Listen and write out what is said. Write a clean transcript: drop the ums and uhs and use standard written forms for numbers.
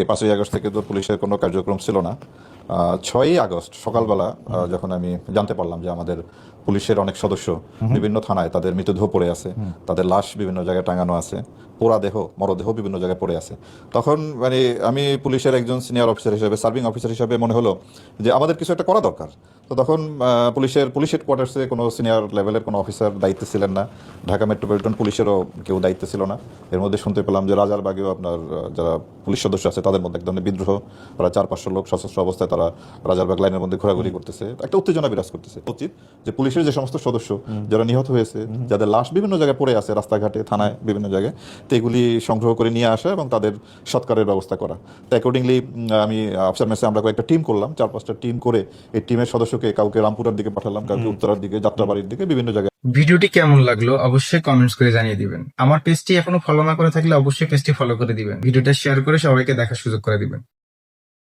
5ই August থেকে তো পুলিশের কোনো কার্যক্রম ছিল না। 6ই আগস্ট সকালবেলা যখন আমি জানতে পারলাম যে আমাদের পুলিশের অনেক সদস্য বিভিন্ন থানায় তাদের মৃতদেহ পড়ে আছে, তাদের লাশ বিভিন্ন জায়গায় টাঙানো আছে, পোড়া দেহ মরদেহ বিভিন্ন জায়গায় পড়ে আছে, তখন মানে আমি পুলিশের একজন সিনিয়র অফিসার হিসেবে, সার্ভিং অফিসার হিসেবে মনে হলো যে আমাদের কিছু একটা করা দরকার। তো তখন পুলিশ হেডকোয়ার্টার্সে কোনো সিনিয়র লেভেলের কোনো অফিসার দায়িত্বে ছিলেন না, ঢাকা মেট্রোপলিটন পুলিশেরও কেউ দায়িত্বে ছিল না। এর মধ্যে শুনতে পেলাম যে রাজারবাগেও আপনার যারা পুলিশ সদস্য আছে তাদের মধ্যে এক ধরনের বিদ্রোহ, প্রায় 400-500 লোক সশস্ত্র অবস্থায় তারা রাজারবাগ লাইনের মধ্যে ঘোরাঘুরি করতেছে, একটা উত্তেজনা বিরাজ করতেছে। উচিত যে পুলিশের যে সমস্ত সদস্য যারা নিহত হয়েছে, যাদের লাশ বিভিন্ন জায়গায় পড়ে আছে রাস্তাঘাটে, থানায়, বিভিন্ন জায়গায়, তো এগুলি সংগ্রহ করে নিয়ে আসা এবং তাদের সৎকারের ব্যবস্থা করা। তো অ্যাকর্ডিংলি আমি আফসার মেসে আমরা কয়েকটা টিম করলাম, 4-5টা টিম করে এই টিমের সদস্যকে কাউকে রামপুরার দিকে পাঠালাম, কাউকে উত্তরার দিকে, যাত্রাবাড়ির দিকে, বিভিন্ন জায়গায়। ভিডিওটি কেমন লাগলো অবশ্যই কমেন্টস করে জানিয়ে দিবেন। আমার পেজটি এখনো ফলো না করে থাকলে অবশ্যই পেজটি ফলো করে দিবেন। ভিডিওটা শেয়ার করে সবাইকে দেখার সুযোগ করে দিবেন।